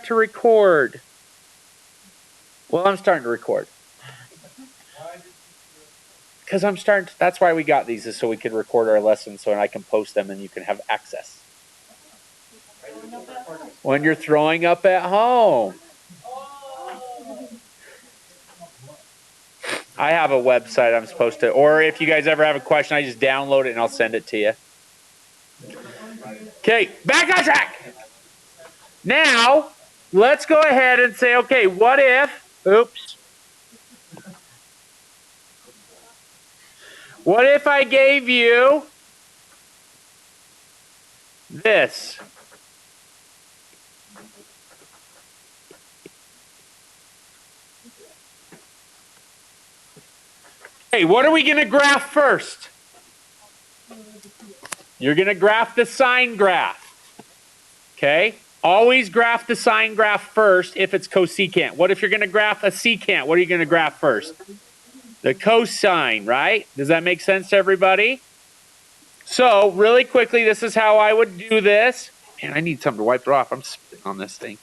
to record? Well, I'm starting to record. Because I'm starting to, that's why we got these, is so we could record our lessons so I can post them and you can have access. When you're throwing up at home. I have a website I'm supposed to, or if you guys ever have a question, I just download it and I'll send it to you. Okay, back on track. Now, let's go ahead and say, okay, what if, oops. What if I gave you this? Hey, what are we going to graph first? You're going to graph the sine graph. Okay? Always graph the sine graph first if it's cosecant. What if you're going to graph a secant? What are you going to graph first? The cosine, right? Does that make sense to everybody? So, really quickly, this is how I would do this. Man, I need something to wipe it off. I'm spitting on this thing.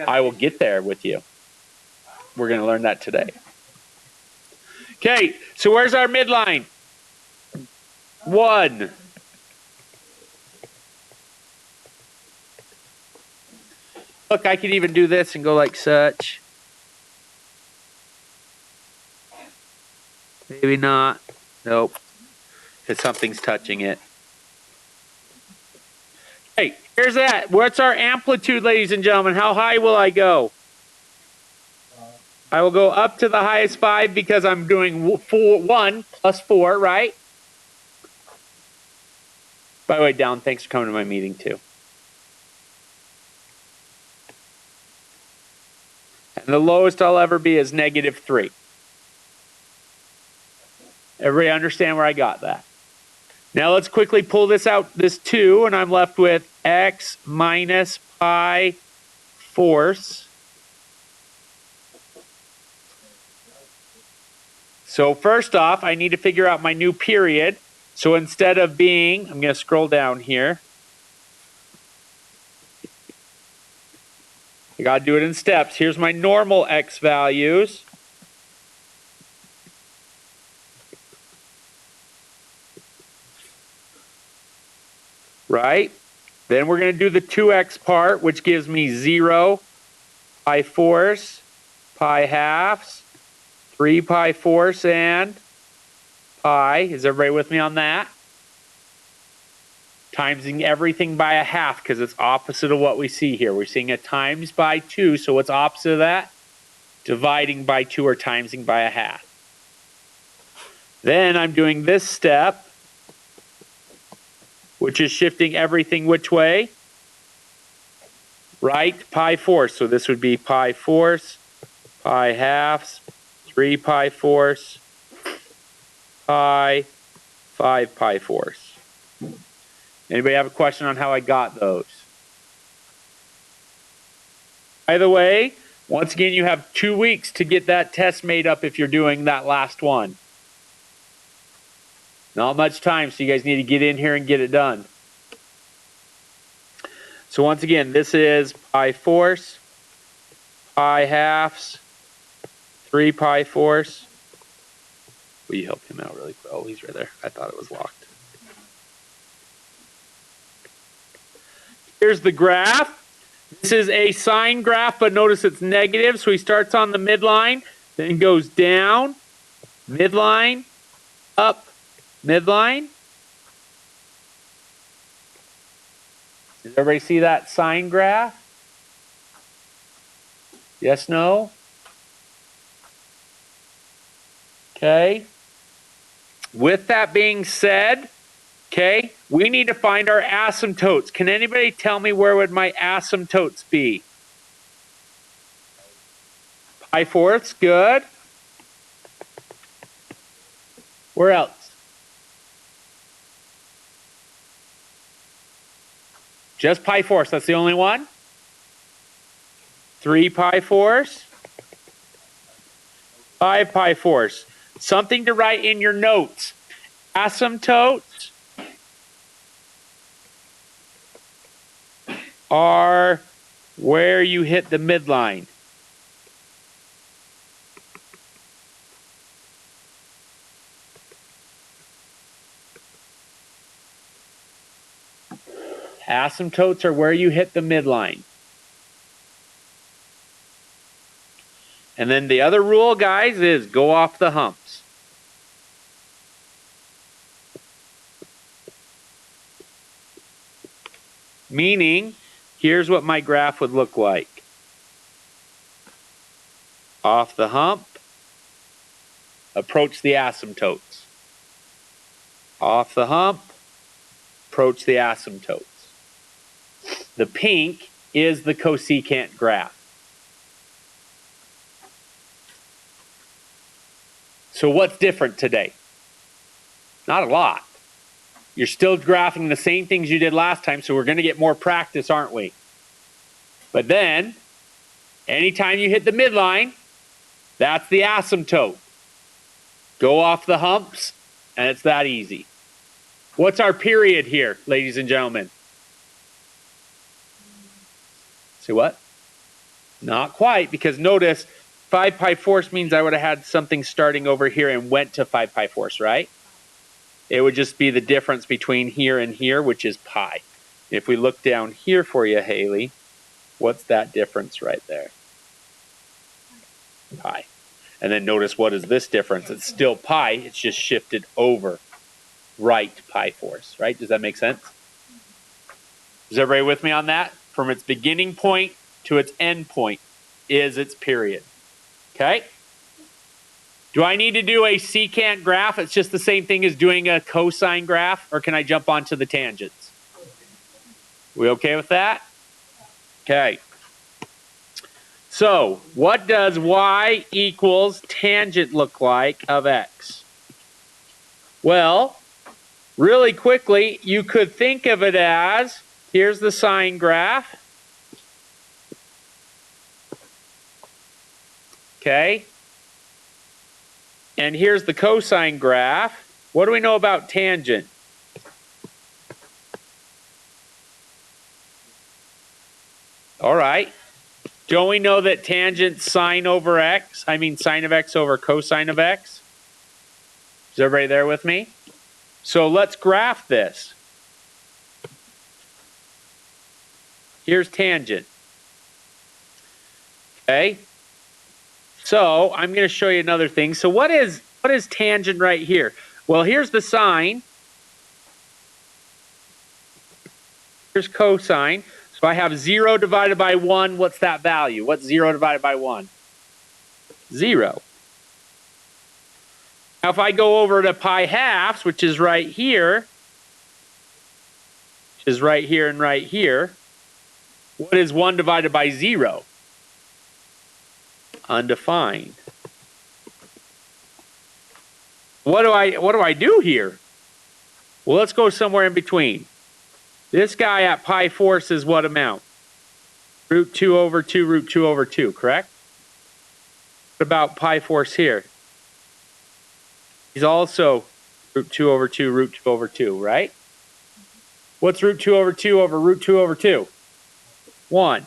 I will get there with you. We're going to learn that today. Okay, so where's our midline? 1. Look, I could even do this and go like such. Maybe not. Nope. Because something's touching it. Hey, here's that. What's our amplitude, ladies and gentlemen? How high will I go? I will go up to the highest 5 because I'm doing 1 plus 4, right? By the way, Down, thanks for coming to my meeting too. And the lowest I'll ever be is -3. Everybody understand where I got that? Now let's quickly pull this out, this 2, and I'm left with x minus pi fourths. So first off, I need to figure out my new period. So instead of being, I'm going to scroll down here. I got to do it in steps. Here's my normal x values. Right? Then we're going to do the 2x part, which gives me 0, pi fourths, pi halves, 3 pi fourths, and pi. Is everybody with me on that? Timesing everything by a half because it's opposite of what we see here. We're seeing a times by 2, so what's opposite of that? Dividing by 2 or timesing by a half. Then I'm doing this step, which is shifting everything which way? Right, pi fourths. So this would be pi fourths, pi halves, 3 pi fourths, pi, 5 pi fourths. Anybody have a question on how I got those? By the way, once again, you have 2 weeks to get that test made up if you're doing that last one. Not much time, so you guys need to get in here and get it done. So once again, this is pi fourths, pi halves, 3 pi fourths. Will you help him out really quick? Oh, he's right there. I thought it was locked. Here's the graph. This is a sine graph, but notice it's negative. So he starts on the midline, then goes down, midline, up, midline. Does everybody see that sine graph? Yes, no? Okay. With that being said, okay, we need to find our asymptotes. Can anybody tell me where would my asymptotes be? Pi fourths, good. Where else? Just pi fourths, that's the only one? 3 pi fourths? 5 pi fourths. Something to write in your notes. Asymptotes are where you hit the midline. Asymptotes are where you hit the midline. And then the other rule, guys, is go off the humps. Meaning, here's what my graph would look like. Off the hump, approach the asymptotes. Off the hump, approach the asymptotes. The pink is the cosecant graph. So what's different today? Not a lot. You're still graphing the same things you did last time, so we're going to get more practice, aren't we? But then, anytime you hit the midline, that's the asymptote. Go off the humps, and it's that easy. What's our period here, ladies and gentlemen? See what? Not quite, because notice 5 pi force means I would have had something starting over here and went to 5 pi force, right? It would just be the difference between here and here, which is pi. If we look down here for you, Haley, what's that difference right there? Pi. And then notice, what is this difference? It's still pi, it's just shifted over right pi force, right? Does that make sense? Is everybody with me on that? From its beginning point to its end point is its period. Okay? Do I need to do a secant graph? It's just the same thing as doing a cosine graph, or can I jump onto the tangents? We okay with that? Okay. So, what does y equals tangent look like of x? Well, really quickly, you could think of it as, here's the sine graph. Okay. And here's the cosine graph. What do we know about tangent? All right. Don't we know that tangent sine over x, sine of x over cosine of x? Is everybody there with me? So let's graph this. Here's tangent. Okay. So I'm going to show you another thing. So what is tangent right here? Well, here's the sine. Here's cosine. So I have 0 divided by 1. What's that value? What's 0 divided by 1? 0. Now if I go over to pi halves, which is right here, and right here, what is 1 divided by 0? Undefined. What do I do here? Well, let's go somewhere in between. This guy at pi force is what amount? Root 2 over 2, root 2 over 2, correct? What about pi force here? He's also root 2 over 2, root 2 over 2, right? What's root 2 over 2 over root 2 over 2? 1.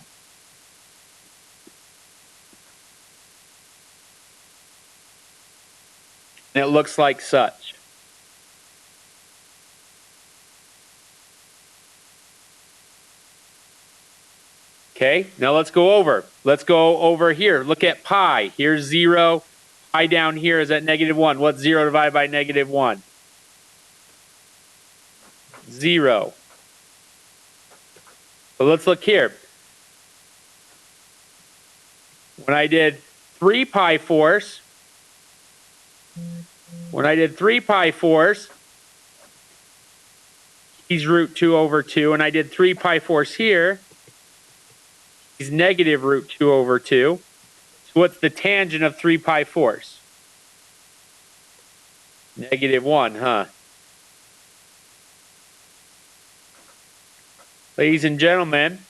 And it looks like such. Okay, now let's go over. Let's go over here. Look at pi. Here's 0. Pi down here is at -1. What's 0 divided by -1? 0. So let's look here. When I did 3 pi force, he's root 2 over 2, and I did 3 pi force here, he's negative root 2 over 2. So what's the tangent of 3 pi force? -1, huh? Ladies and gentlemen,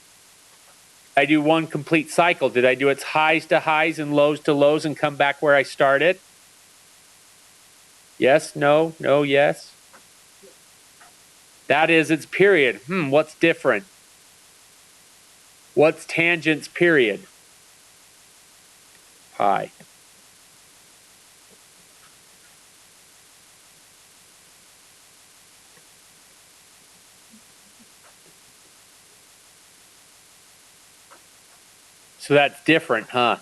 I do one complete cycle. Did I do its highs to highs and lows to lows and come back where I started? Yes, no, no, yes. That is its period. What's different? What's tangent's period? Pi. So that's different, huh?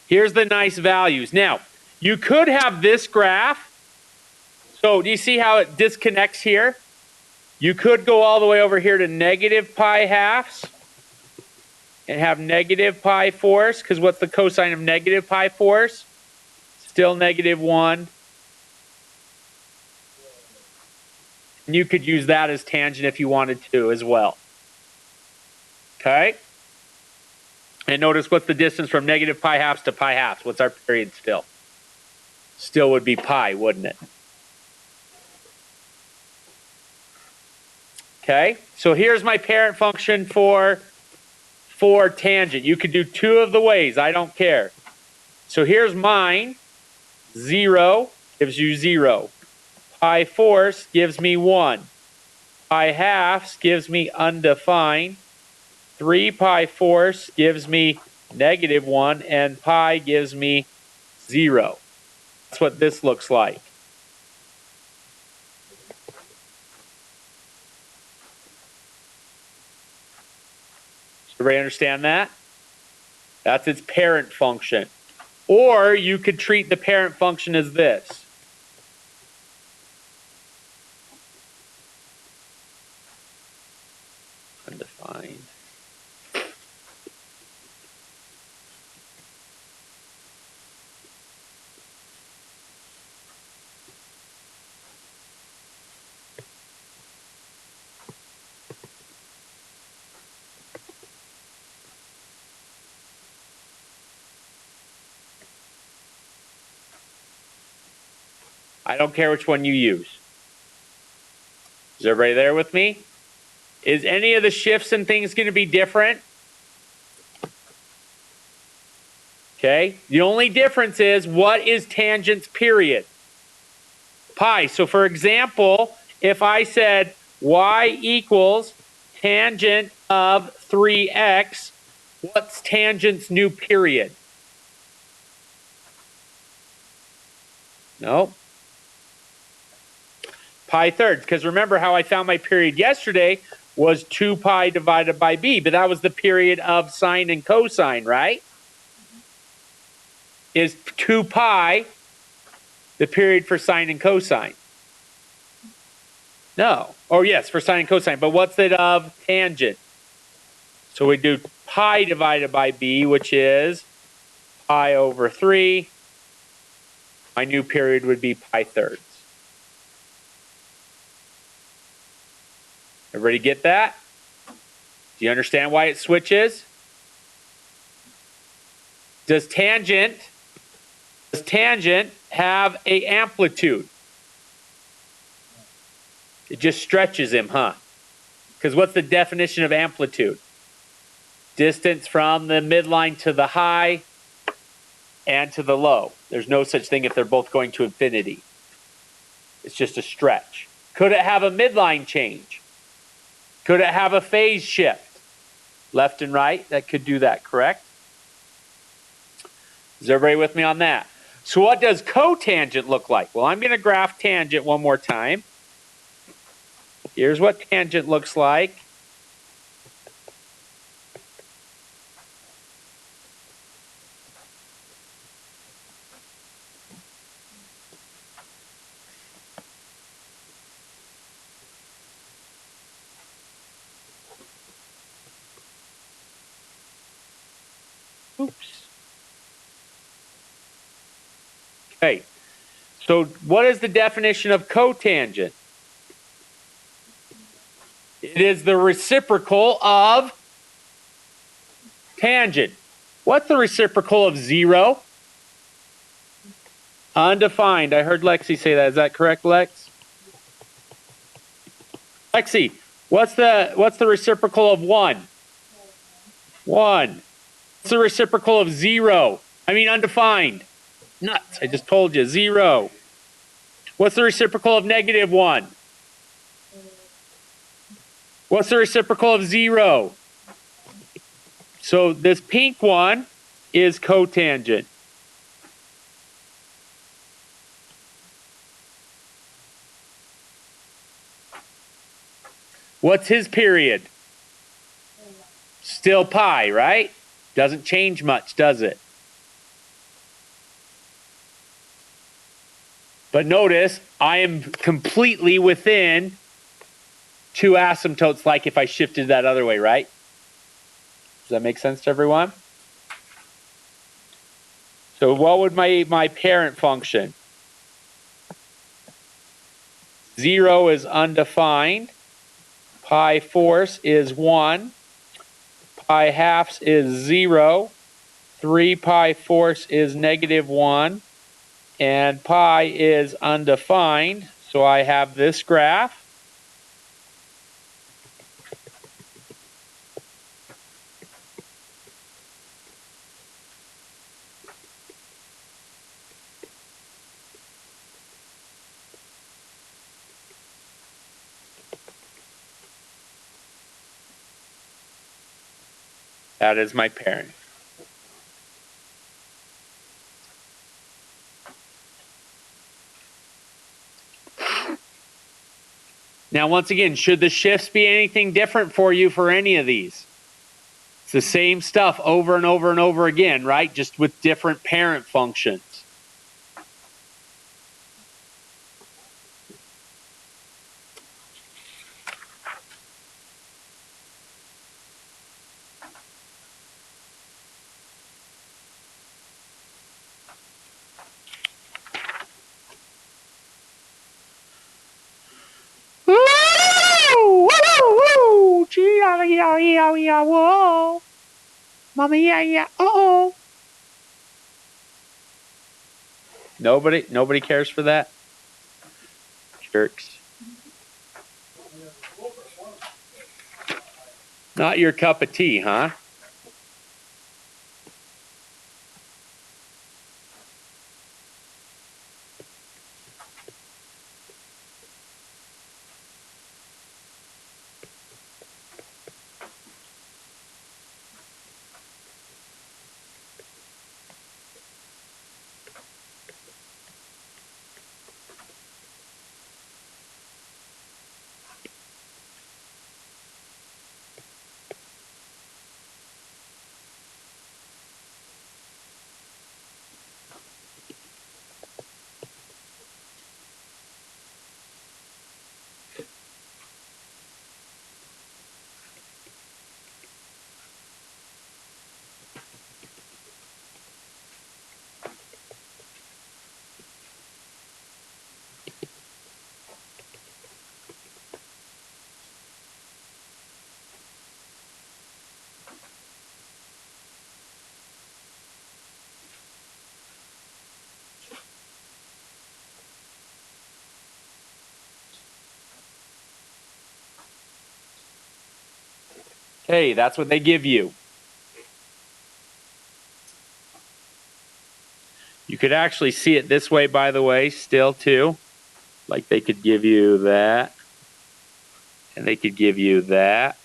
Here's the nice values. Now, you could have this graph. So do you see how it disconnects here? You could go all the way over here to negative pi halves and have negative pi fourths, because what's the cosine of negative pi fourths? Still -1. And you could use that as tangent if you wanted to as well. Okay? And notice what's the distance from negative pi halves to pi halves? What's our period still? Still would be pi, wouldn't it? Okay, so here's my parent function for tangent. You could do two of the ways, I don't care. So here's mine. 0 gives you 0. Pi fourths gives me 1. Pi halves gives me undefined. 3 pi fourths gives me -1, and pi gives me 0. That's what this looks like. Everybody understand that? That's its parent function. Or you could treat the parent function as this. Undefined. I don't care which one you use. Is everybody there with me? Is any of the shifts and things going to be different? Okay. The only difference is, what is tangent's period? Pi. So for example, if I said y equals tangent of 3x, what's tangent's new period? No. Pi thirds, because remember how I found my period yesterday was 2 pi divided by b, but that was the period of sine and cosine, right? Is 2 pi the period for sine and cosine? No. Oh, yes, for sine and cosine, but what's it of tangent? So we do pi divided by b, which is pi over 3. My new period would be pi thirds. Everybody get that? Do you understand why it switches? Does tangent have an amplitude? It just stretches him, huh? Because what's the definition of amplitude? Distance from the midline to the high and to the low. There's no such thing if they're both going to infinity. It's just a stretch. Could it have a midline change? Could it have a phase shift? Left and right, that could do that, correct? Is everybody with me on that? So what does cotangent look like? Well, I'm going to graph tangent one more time. Here's what tangent looks like. Oops. Okay. So what is the definition of cotangent? It is the reciprocal of tangent. What's the reciprocal of 0? Undefined. I heard Lexi say that. Is that correct, Lex? Lexi, what's the reciprocal of 1? 1. What's the reciprocal of 0? I mean undefined. Nuts. I just told you. 0. What's the reciprocal of -1? What's the reciprocal of 0? So this pink one is cotangent. What's his period? Still pi, right? Doesn't change much, does it? But notice, I am completely within 2 asymptotes, like if I shifted that other way, right? Does that make sense to everyone? So what would my parent function? 0 is undefined. Pi fourths is 1. Pi halves is 0. 3 pi fourths is -1. And pi is undefined. So I have this graph. That is my parent. Now, once again, should the shifts be anything different for you for any of these? It's the same stuff over and over and over again, right? Just with different parent functions. Whoa. Mama, yeah. Uh-oh. Nobody cares for that? Jerks. Not your cup of tea, huh? Hey, that's what they give you. You could actually see it this way, by the way, still too. Like they could give you that. And they could give you that.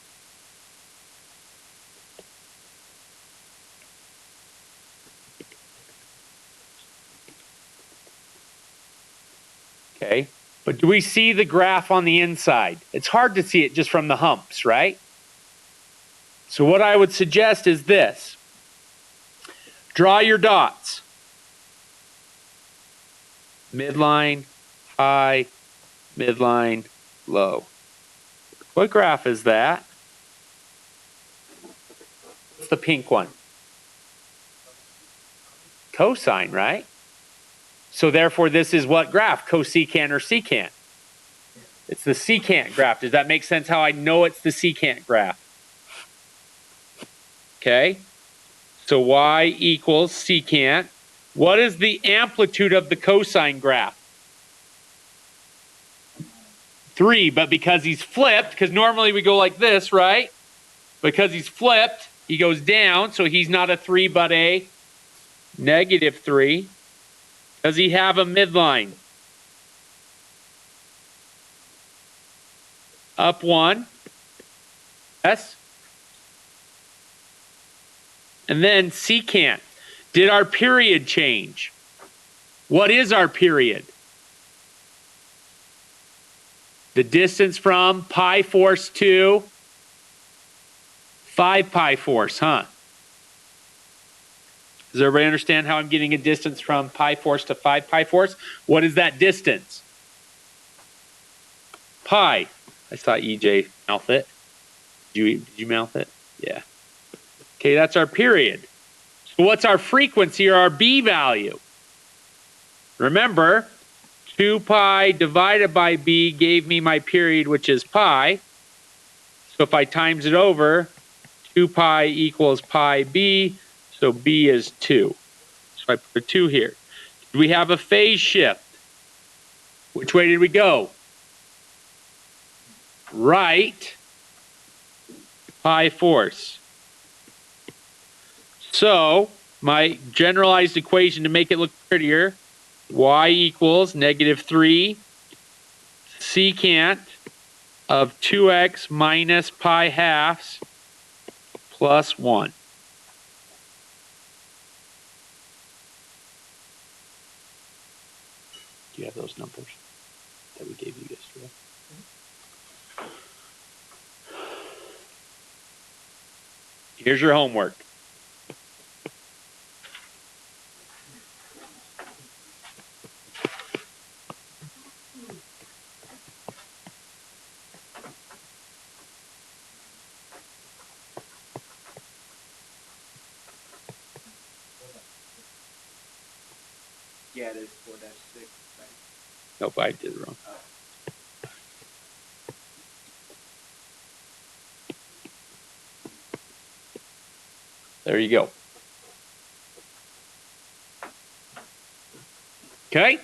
Okay. But do we see the graph on the inside? It's hard to see it just from the humps, right? So what I would suggest is this. Draw your dots. Midline, high, midline, low. What graph is that? What's the pink one? Cosine, right? So therefore, this is what graph? Cosecant or secant? It's the secant graph. Does that make sense how I know it's the secant graph? Okay. So y equals secant. What is the amplitude of the cosine graph? 3, but because he's flipped, because normally we go like this, right? Because he's flipped, he goes down, so he's not a 3, but a -3. Does he have a midline? Up 1. Yes? And then secant. Did our period change? What is our period? The distance from pi force to 5 pi force, huh? Does everybody understand how I'm getting a distance from pi force to 5 pi force? What is that distance? Pi. I saw EJ mouth it. Did you mouth it? Yeah. Okay, that's our period. So what's our frequency or our B value? Remember, 2 pi divided by B gave me my period, which is pi. So if I times it over, 2 pi equals pi B, so B is 2. So I put a 2 here. Did we have a phase shift? Which way did we go? Right, pi force. So my generalized equation to make it look prettier, y equals -3 secant of 2x minus pi halves plus 1. Do you have those numbers that we gave you yesterday? Here's your homework. Yeah, it is 4-6, right? Nope, I did it wrong. There you go. Okay.